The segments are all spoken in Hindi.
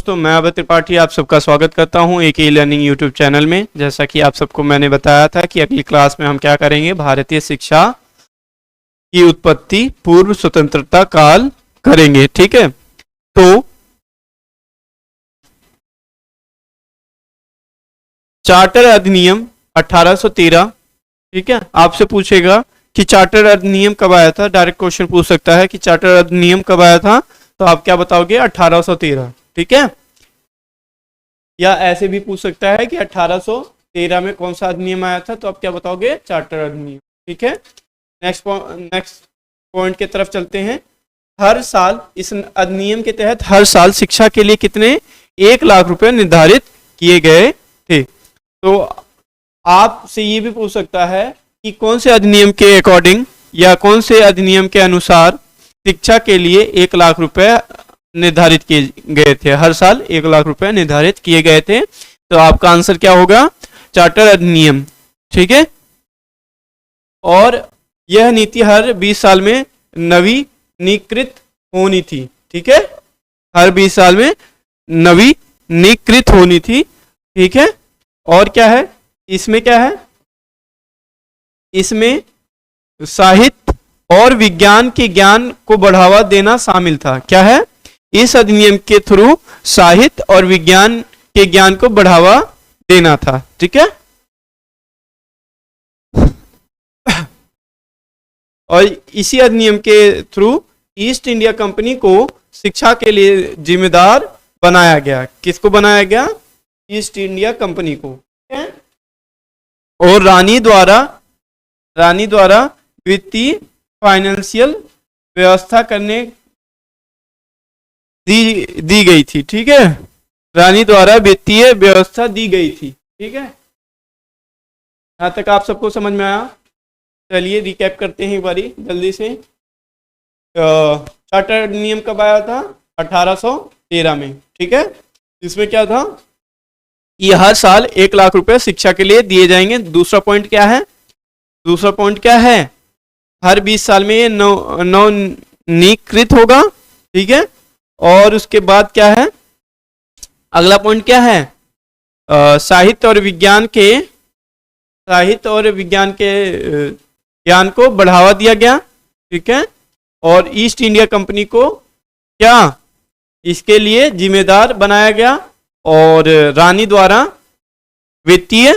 दोस्तों, मैं अभय त्रिपाठी आप सबका स्वागत करता हूं एक ई लर्निंग यूट्यूब चैनल में। जैसा कि आप सबको मैंने बताया था कि अगली क्लास में हम क्या करेंगे, भारतीय शिक्षा की उत्पत्ति पूर्व स्वतंत्रता काल करेंगे। ठीक है, तो चार्टर अधिनियम 1813, ठीक है, आपसे पूछेगा कि चार्टर अधिनियम कब आया था। डायरेक्ट क्वेश्चन पूछ सकता है कि चार्टर अधिनियम कब आया था, तो आप क्या बताओगे 1813। ठीक है, या ऐसे भी पूछ सकता है कि 1813 में कौन सा अधिनियम आया था, तो आप क्या बताओगे चार्टर अधिनियम। ठीक है, नेक्स्ट पॉइंट की तरफ चलते हैं। हर साल इस अधिनियम के तहत हर साल शिक्षा के लिए कितने 1 लाख रुपए निर्धारित किए गए थे। तो आपसे ये भी पूछ सकता है कि कौन से अधिनियम के अकॉर्डिंग या कौन से अधिनियम के अनुसार शिक्षा के लिए 1 लाख रुपए निर्धारित किए गए थे। हर साल 1 लाख रुपए निर्धारित किए गए थे, तो आपका आंसर क्या होगा, चार्टर अधिनियम। ठीक है, और यह नीति हर 20 साल में नवीनीकृत होनी थी। ठीक है, हर 20 साल में नवीनीकृत होनी थी। ठीक है, और क्या है इसमें, क्या है इसमें साहित्य और विज्ञान के ज्ञान को बढ़ावा देना शामिल था। क्या है, इस अधिनियम के थ्रू साहित्य और विज्ञान के ज्ञान को बढ़ावा देना था। ठीक है, और इसी अधिनियम के थ्रू ईस्ट इंडिया कंपनी को शिक्षा के लिए जिम्मेदार बनाया गया। किसको बनाया गया, ईस्ट इंडिया कंपनी को। ठीक है, और रानी द्वारा वित्तीय फाइनेंशियल व्यवस्था करने दी गई थी। ठीक है, रानी द्वारा वित्तीय व्यवस्था दी गई थी। ठीक है, यहां तक आप सबको समझ में आया। चलिए रिकैप करते हैं एक बारी जल्दी से। चार्टर अधिनियम कब आया था, 1813 में। ठीक है, इसमें क्या था, ये हर साल 1 लाख रुपए शिक्षा के लिए दिए जाएंगे। दूसरा पॉइंट क्या है, हर 20 साल में ये नवीनीकृत होगा। ठीक है, और उसके बाद क्या है, अगला पॉइंट क्या है, साहित्य और विज्ञान के ज्ञान को बढ़ावा दिया गया। ठीक है, और ईस्ट इंडिया कंपनी को क्या इसके लिए जिम्मेदार बनाया गया, और रानी द्वारा वित्तीय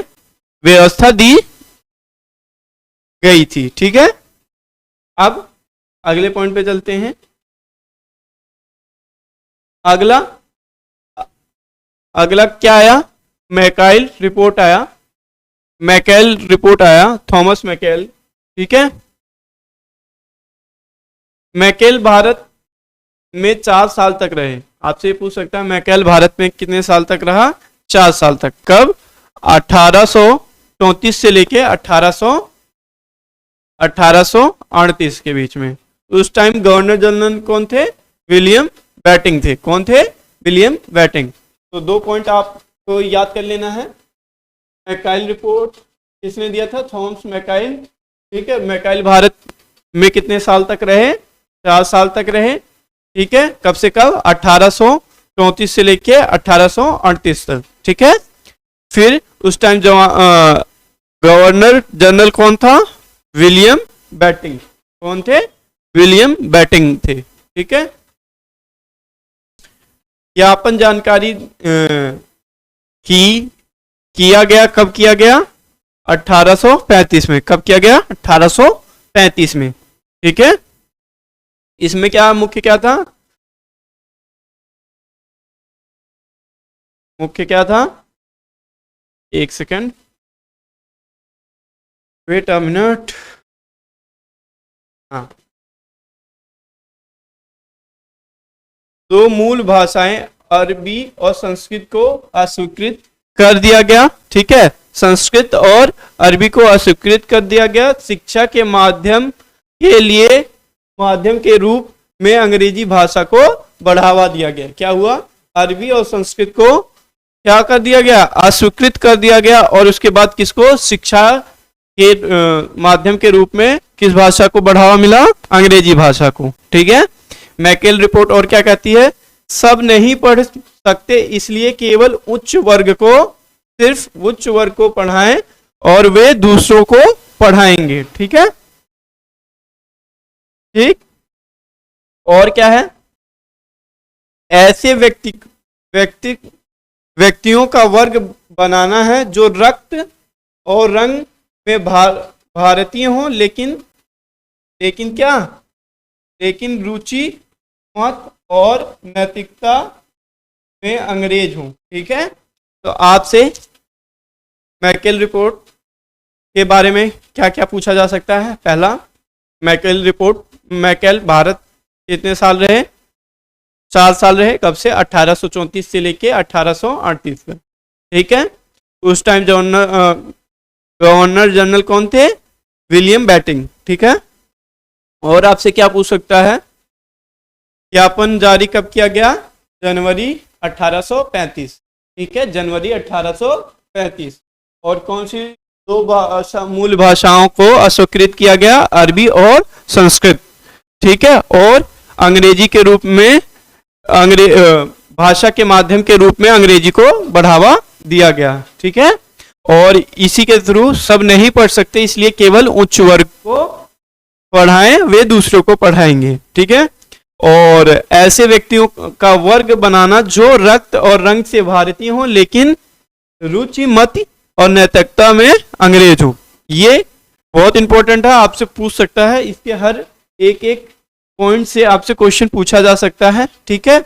व्यवस्था दी गई थी। ठीक है, अब अगले पॉइंट पे चलते हैं। अगला क्या आया, मैकाइल रिपोर्ट आया, थॉमस मैकेल। ठीक है, मैकेल भारत में 4 साल तक रहे। आपसे पूछ सकता है मैकेल भारत में कितने साल तक रहा, 4 साल तक। कब, 1834 से लेके 1838 के बीच में। उस टाइम गवर्नर जनरल कौन थे, विलियम बैटिंग थे। कौन थे, विलियम बैटिंग। तो 2 पॉइंट आपको याद कर लेना है। मैकाइल रिपोर्ट किसने दिया था, थॉमस मैकाइल। ठीक है, मैकाइल भारत में कितने साल तक रहे, 4 साल तक रहे। ठीक है, कब से कब, 1834 से लेके 1838 तक। ठीक है, फिर उस टाइम गवर्नर जनरल कौन था, विलियम बैटिंग। कौन थे, विलियम बैटिंग थे। ठीक है, ज्ञापन जानकारी किया गया, कब किया गया, 1835 में। कब किया गया, 1835 में। ठीक है, इसमें क्या मुख्य क्या था, एक सेकंड, वेट अ मिनट। हाँ, 2 मूल भाषाएं अरबी और संस्कृत को अस्वीकृत कर दिया गया। ठीक है, संस्कृत और अरबी को अस्वीकृत कर दिया गया। शिक्षा के माध्यम के रूप में अंग्रेजी भाषा को बढ़ावा दिया गया। क्या हुआ, अरबी और संस्कृत को क्या कर दिया गया, अस्वीकृत कर दिया गया। और उसके बाद किसको, शिक्षा के माध्यम के रूप में किस भाषा को बढ़ावा मिला, अंग्रेजी भाषा को। ठीक है, मैकेल रिपोर्ट और क्या कहती है, सब नहीं पढ़ सकते, इसलिए केवल उच्च वर्ग को, सिर्फ उच्च वर्ग को पढ़ाएं और वे दूसरों को पढ़ाएंगे। ठीक है, ठीक। और क्या है, ऐसे व्यक्तियों का वर्ग बनाना है जो रक्त और रंग में भारतीय हों, लेकिन क्या, लेकिन रुचि, मत और नैतिकता में अंग्रेज हों। ठीक है, तो आपसे मैकेल रिपोर्ट के बारे में क्या क्या पूछा जा सकता है। पहला, मैकेल रिपोर्ट, मैकेल भारत कितने साल रहे, 4 साल रहे। कब से, 1834 से लेके 1838 तक। ठीक है, उस टाइम गवर्नर जनरल कौन थे, विलियम बेटिंग। ठीक है, और आपसे क्या पूछ सकता है, ज्ञापन जारी कब किया गया, जनवरी 1835। ठीक है, जनवरी 1835। और कौन सी 2 मूल भाषाओं को अस्वीकृत किया गया, अरबी और संस्कृत। ठीक है, और अंग्रेजी के रूप में, भाषा के माध्यम के रूप में अंग्रेजी को बढ़ावा दिया गया। ठीक है, और इसी के थ्रू सब नहीं पढ़ सकते, इसलिए केवल उच्च वर्ग को पढ़ाएं, वे दूसरों को पढ़ाएंगे। ठीक है, और ऐसे व्यक्तियों का वर्ग बनाना जो रक्त और रंग से भारतीय हो, लेकिन रुचि, मत और नैतिकता में अंग्रेज हो। ये बहुत इंपॉर्टेंट है, आपसे पूछ सकता है, इसके हर एक पॉइंट से आपसे क्वेश्चन पूछा जा सकता है। ठीक है,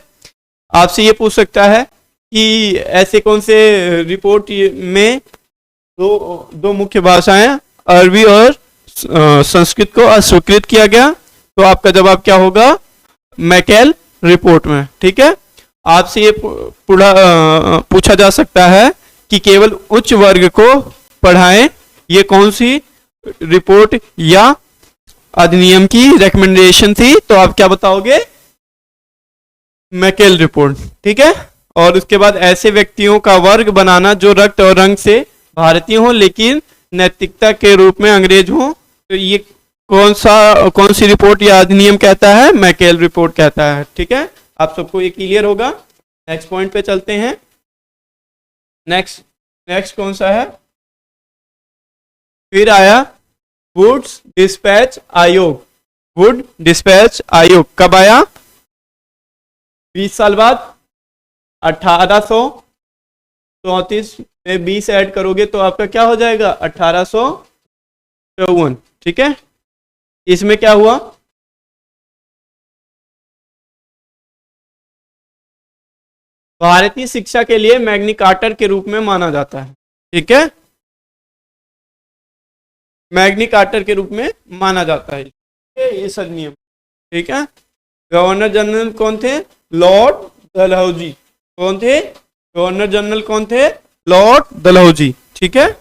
आपसे ये पूछ सकता है कि ऐसे कौन से रिपोर्ट में दो मुख्य भाषाएं, अरबी और संस्कृत को अस्वीकृत किया गया, तो आपका जवाब क्या होगा, मैकेल रिपोर्ट में। ठीक है, आपसे ये पूछा जा सकता है कि केवल उच्च वर्ग को पढ़ाएं, ये कौन सी रिपोर्ट या अधिनियम की रिकमेंडेशन थी, तो आप क्या बताओगे, मैकेल रिपोर्ट। ठीक है, और उसके बाद ऐसे व्यक्तियों का वर्ग बनाना जो रक्त और रंग से भारतीय हो, लेकिन नैतिकता के रूप में अंग्रेज हो, तो ये कौन सी रिपोर्ट या अधिनियम कहता है, मैकेल रिपोर्ट कहता है। ठीक है, आप सबको ये क्लियर होगा। नेक्स्ट पॉइंट पे चलते हैं। नेक्स्ट कौन सा है, फिर आया वुड्स डिस्पैच आयोग। वुड डिस्पैच आयोग कब आया, 20 साल बाद, 1834 में 20 ऐड करोगे तो आपका क्या हो जाएगा, 1854। ठीक है, इसमें क्या हुआ, भारतीय शिक्षा के लिए मैग्नी कार्टर के रूप में माना जाता है। ठीक है, मैग्नी कार्टर के रूप में माना जाता है ये अधिनियम। ठीक है, गवर्नर जनरल कौन थे, लॉर्ड डलहौजी। कौन थे, गवर्नर जनरल कौन थे, लॉर्ड डलहौजी। ठीक है,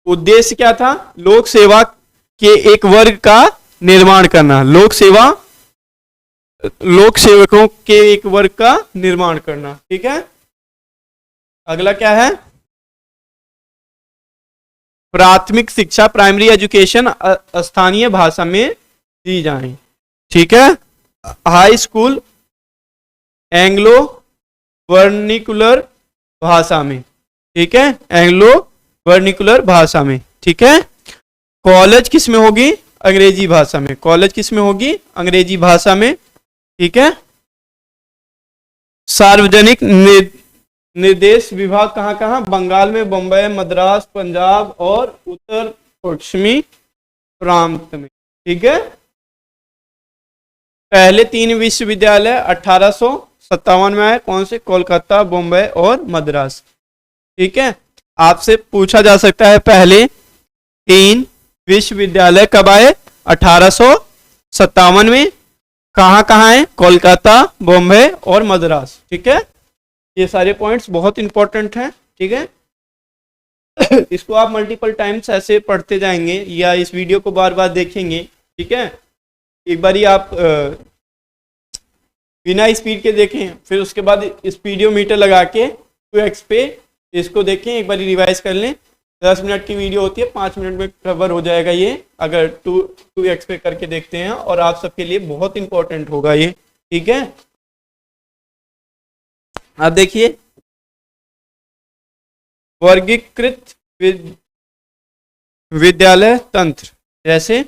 उद्देश्य क्या था, लोक सेवा के एक वर्ग का निर्माण करना, लोक सेवकों के एक वर्ग का निर्माण करना। ठीक है, अगला क्या है, प्राथमिक शिक्षा, प्राइमरी एजुकेशन स्थानीय भाषा में दी जाए। ठीक है, हाई स्कूल एंग्लो वर्निकुलर भाषा में। ठीक है, एंग्लो वर्निकुलर भाषा में। ठीक है, कॉलेज किस में होगी, अंग्रेजी भाषा में। कॉलेज किस में होगी, अंग्रेजी भाषा में। ठीक है, सार्वजनिक निर्देश विभाग कहाँ कहाँ, बंगाल में बम्बई, मद्रास, पंजाब और उत्तर पश्चिमी प्रांत में। ठीक है, पहले 3 विश्वविद्यालय 1857 में आए, कौन से, कोलकाता, बम्बई और मद्रास। ठीक है, आपसे पूछा जा सकता है पहले 3 विश्वविद्यालय कब आए, 1857 में, कहाँ कहाँ है, कोलकाता, बॉम्बे और मद्रास। ठीक है, ये सारे पॉइंट्स बहुत इंपॉर्टेंट हैं। ठीक है, इसको आप मल्टीपल टाइम्स ऐसे पढ़ते जाएंगे या इस वीडियो को बार बार देखेंगे। ठीक है, एक बारी आप बिना स्पीड के देखें, फिर उसके बाद स्पीडोमीटर लगा के 2x पे इसको देखें, एक बारी रिवाइज कर लें। 10 मिनट की वीडियो होती है, 5 मिनट में कवर हो जाएगा ये, अगर 2x पे करके देखते हैं, और आप सबके लिए बहुत इंपॉर्टेंट होगा ये। ठीक है। अब देखिए वर्गीकृत विद्यालय तंत्र, जैसे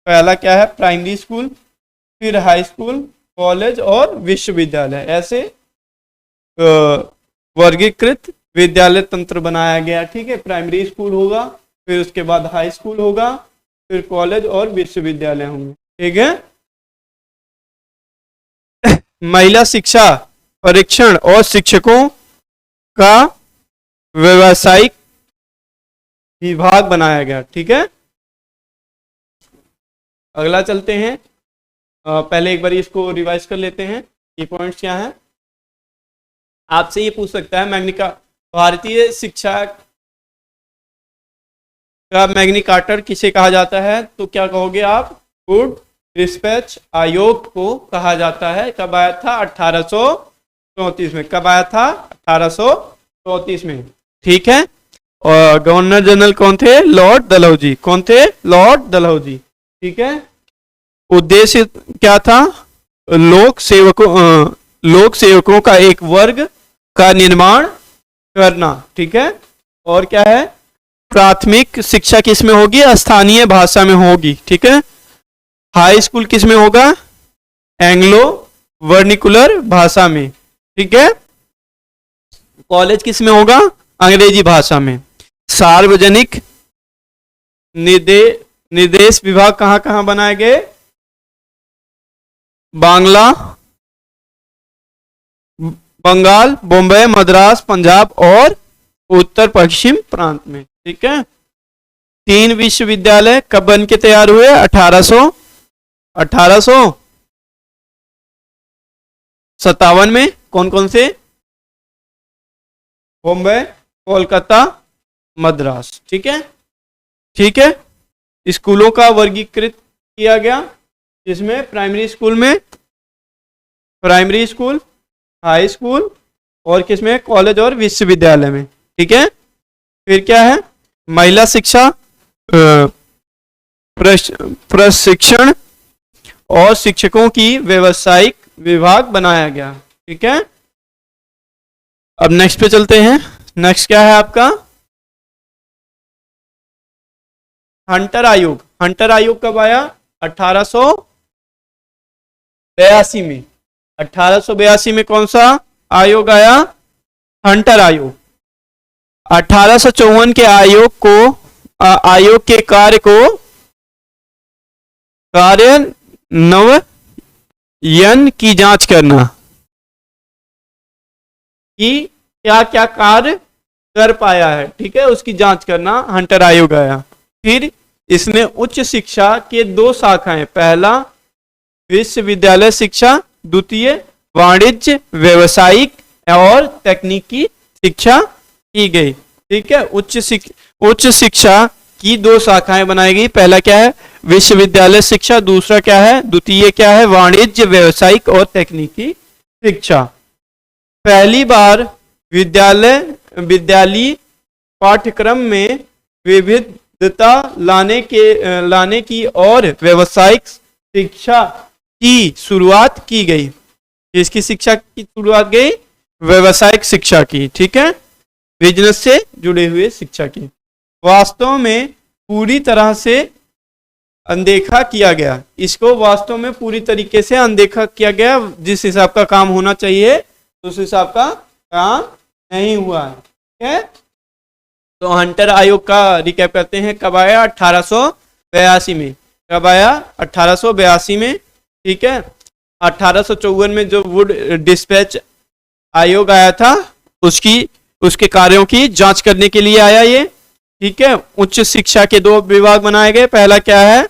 पहला क्या है प्राइमरी स्कूल, फिर हाई स्कूल, कॉलेज और विश्वविद्यालय, ऐसे वर्गीकृत विद्यालय तंत्र बनाया गया। ठीक है, प्राइमरी स्कूल होगा, फिर उसके बाद हाई स्कूल होगा, फिर कॉलेज और विश्वविद्यालय होंगे। ठीक है। महिला शिक्षा परीक्षण और शिक्षकों का व्यावसायिक विभाग बनाया गया। ठीक है। अगला चलते हैं, पहले एक बार इसको रिवाइज कर लेते हैं। ये पॉइंट्स क्या है, आपसे ये पूछ सकता है मैग्निका भारतीय शिक्षा का मैग्नी कार्टर किसे कहा जाता है, तो क्या कहोगे आप, गुड डिस्पैच आयोग को कहा जाता है। कब आया था, 1834 में। कब आया था, 1834 में। ठीक है। और गवर्नर जनरल कौन थे, लॉर्ड डलहौजी। कौन थे, लॉर्ड डलहौजी। ठीक है। उद्देश्य क्या था, लोक सेवकों का एक वर्ग का निर्माण करना। ठीक है। और क्या है, प्राथमिक शिक्षा किस में होगी, स्थानीय भाषा में होगी। ठीक है। हाई स्कूल किस में होगा, एंग्लो वर्निकुलर भाषा में। ठीक है। कॉलेज किस में होगा, अंग्रेजी भाषा में। सार्वजनिक निर्देश विभाग कहां कहां बनाए गए, बंगाल, बॉम्बे, मद्रास, पंजाब और उत्तर पश्चिम प्रांत में। ठीक है। 3 विश्वविद्यालय कब बन के तैयार हुए, 1857 में। कौन कौन से, बॉम्बे, कोलकाता, मद्रास। ठीक है। ठीक है। स्कूलों का वर्गीकृत किया गया, जिसमें प्राइमरी स्कूल में प्राइमरी स्कूल, हाई स्कूल और किसमें, कॉलेज और विश्वविद्यालय में। ठीक है। फिर क्या है, महिला शिक्षा प्रशिक्षण और शिक्षकों की व्यावसायिक विभाग बनाया गया। ठीक है। अब नेक्स्ट पे चलते हैं। नेक्स्ट क्या है आपका, हंटर आयोग। हंटर आयोग कब आया, 1882 में। 1882 में कौन सा आयोग आया, हंटर आयोग। 1854 के आयोग के कार्यान्वयन की जांच करना कि क्या क्या कार्य कर पाया है। ठीक है, उसकी जांच करना हंटर आयोग आया। फिर इसने उच्च शिक्षा के 2 शाखाएं, पहला विश्वविद्यालय शिक्षा, द्वितीय वाणिज्य व्यावसायिक और तकनीकी शिक्षा की गई। ठीक है। उच्च शिक्षा की 2 शाखाएं बनाई गई। पहला क्या है, विश्वविद्यालय शिक्षा, दूसरा क्या है, द्वितीय क्या है, वाणिज्य व्यावसायिक और तकनीकी शिक्षा। पहली बार विद्यालयी पाठ्यक्रम में विविधता लाने की और व्यावसायिक शिक्षा की शुरुआत की गई। किसकी शिक्षा की शुरुआत गई, व्यावसायिक शिक्षा की। ठीक है, बिजनेस से जुड़े हुए शिक्षा की। वास्तव में पूरी तरह से अनदेखा किया गया, इसको वास्तव में पूरी तरीके से अनदेखा किया गया। जिस हिसाब का काम होना चाहिए उस हिसाब का काम नहीं हुआ है। ठीक है, तो हंटर आयोग का रिकैप करते हैं। कब आया, 1882 में। कब आया, 1882 में। ठीक है, 1854 में जो वुड डिस्पैच आयोग आया था उसके कार्यों की जांच करने के लिए आया ये। ठीक है, उच्च शिक्षा के 2 विभाग बनाए गए। पहला क्या है,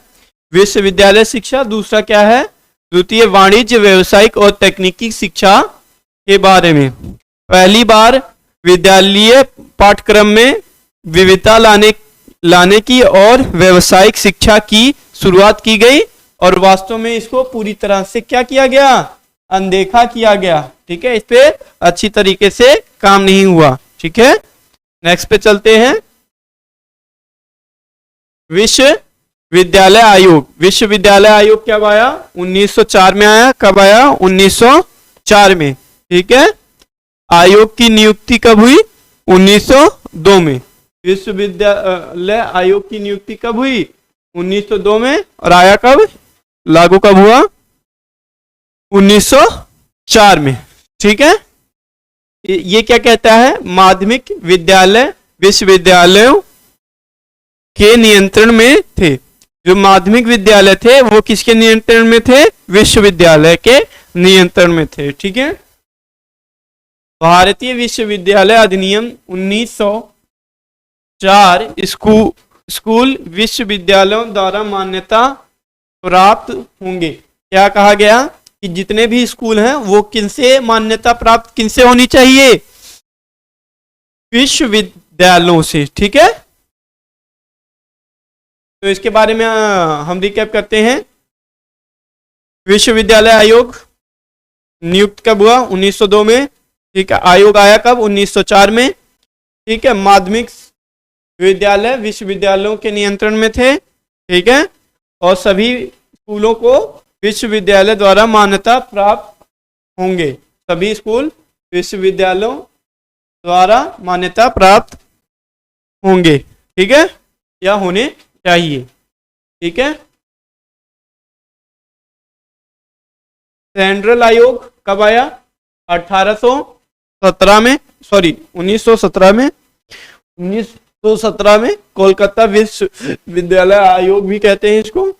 विश्वविद्यालय शिक्षा, दूसरा क्या है, द्वितीय वाणिज्य व्यावसायिक और तकनीकी शिक्षा के बारे में। पहली बार विद्यालयीय पाठ्यक्रम में विविधता लाने की और व्यावसायिक शिक्षा की शुरुआत की गई, और वास्तव में इसको पूरी तरह से क्या किया गया, अनदेखा किया गया। ठीक है, इस पे अच्छी तरीके से काम नहीं हुआ। ठीक है, नेक्स्ट पे चलते हैं। विद्यालय आयोग, विश्वविद्यालय आयोग कब आया? 1904 में आया। कब आया? 1904 में। ठीक है। आयोग की नियुक्ति कब हुई? 1902 में। विश्वविद्यालय आयोग की नियुक्ति कब हुई? 1902 में। और आया कब? लागू कब हुआ? 1904 में। ठीक है। ये क्या कहता है? माध्यमिक विद्यालय विश्वविद्यालयों के नियंत्रण में थे। जो माध्यमिक विद्यालय थे वो किसके नियंत्रण में थे? विश्वविद्यालय के नियंत्रण में थे। ठीक है। भारतीय विश्वविद्यालय अधिनियम 1904 स्कूल विश्वविद्यालयों द्वारा मान्यता प्राप्त होंगे। क्या कहा गया? कि जितने भी स्कूल हैं वो किनसे मान्यता प्राप्त, किनसे होनी चाहिए? विश्वविद्यालयों से। ठीक है। तो इसके बारे में हम रिकैप करते हैं। विश्वविद्यालय आयोग नियुक्त कब हुआ? 1902 में। ठीक है। आयोग आया कब? 1904 में। ठीक है। माध्यमिक विद्यालय विश्वविद्यालयों के नियंत्रण में थे। ठीक है। और सभी स्कूलों को विश्वविद्यालय द्वारा मान्यता प्राप्त होंगे। सभी स्कूल विश्वविद्यालयों द्वारा मान्यता प्राप्त होंगे। ठीक है। या होने चाहिए। ठीक है। सेंट्रल आयोग कब आया? 1817 में, सॉरी 1917 में। 1917 में कोलकाता विश्वविद्यालय आयोग भी कहते हैं इसको।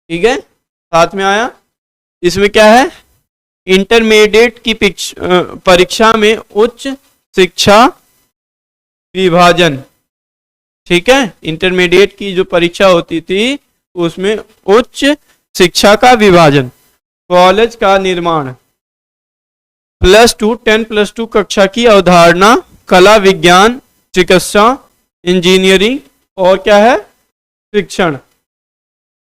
ठीक है। साथ में आया। इसमें क्या है? इंटरमीडिएट की परीक्षा में उच्च शिक्षा विभाजन। ठीक है। इंटरमीडिएट की जो परीक्षा होती थी उसमें उच्च शिक्षा का विभाजन, कॉलेज का निर्माण, +2 10+2 कक्षा की अवधारणा, कला विज्ञान चिकित्सा इंजीनियरिंग और क्या है? शिक्षण।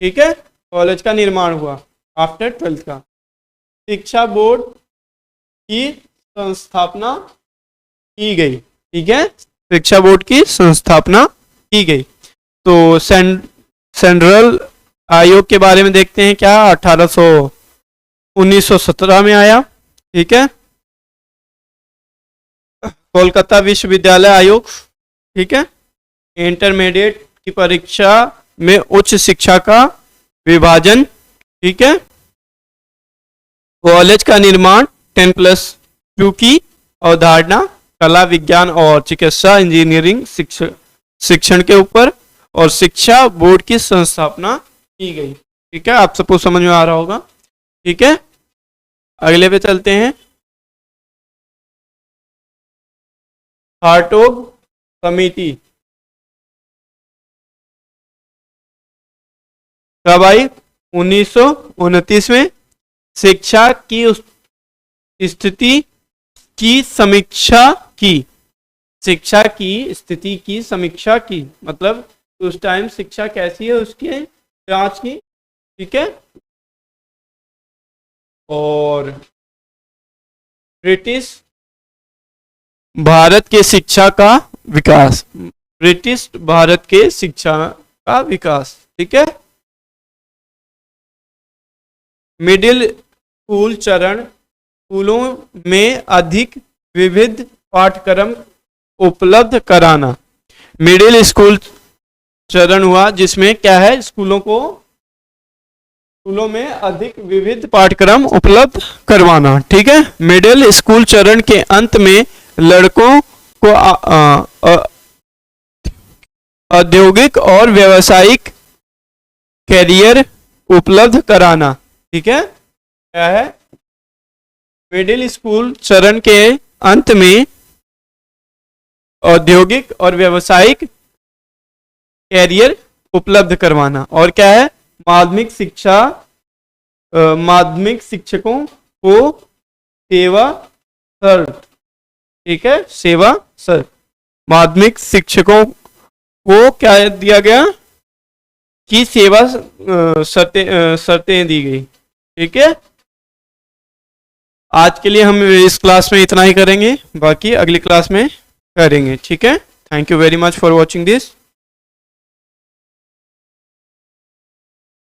ठीक है। कॉलेज का निर्माण हुआ आफ्टर 12th का। शिक्षा बोर्ड की संस्थापना की गई। ठीक है। शिक्षा बोर्ड की संस्थापना की गई। तो सेंट्रल आयोग के बारे में देखते हैं। क्या? 1917 में आया। ठीक है। कोलकाता विश्वविद्यालय आयोग। ठीक है। इंटरमीडिएट की परीक्षा में उच्च शिक्षा का विभाजन। ठीक है। कॉलेज का निर्माण, 10+2 की अवधारणा, कला विज्ञान और चिकित्सा इंजीनियरिंग शिक्षण के ऊपर, और शिक्षा बोर्ड की संस्थापना की गई। ठीक है। आप सबको समझ में आ रहा होगा। ठीक है। अगले पे चलते हैं। हार्टोग समिति कब आई? 1929 में। शिक्षा की स्थिति की समीक्षा की। शिक्षा की स्थिति की समीक्षा की मतलब उस टाइम शिक्षा कैसी है उसकी जांच की। ठीक है। और ब्रिटिश भारत के शिक्षा का विकास, ब्रिटिश भारत के शिक्षा का विकास। ठीक है। मिडिल स्कूल चरण, स्कूलों में अधिक विविध पाठ्यक्रम उपलब्ध कराना। मिडिल स्कूल चरण हुआ जिसमें क्या है? स्कूलों में अधिक विविध पाठ्यक्रम उपलब्ध करवाना। ठीक है। मिडिल स्कूल चरण के अंत में लड़कों को औद्योगिक और व्यावसायिक कैरियर उपलब्ध कराना। ठीक है। क्या है? मिडिल स्कूल चरण के अंत में औद्योगिक और व्यावसायिक कैरियर उपलब्ध करवाना। और क्या है? माध्यमिक शिक्षकों को सेवा शर्त। ठीक है। सेवा शर्त। माध्यमिक शिक्षकों को क्या दिया गया? कि सेवा शर्तें दी गई। ठीक है। आज के लिए हम इस क्लास में इतना ही करेंगे, बाकी अगली क्लास में करेंगे। ठीक है। Thank you very much for watching this.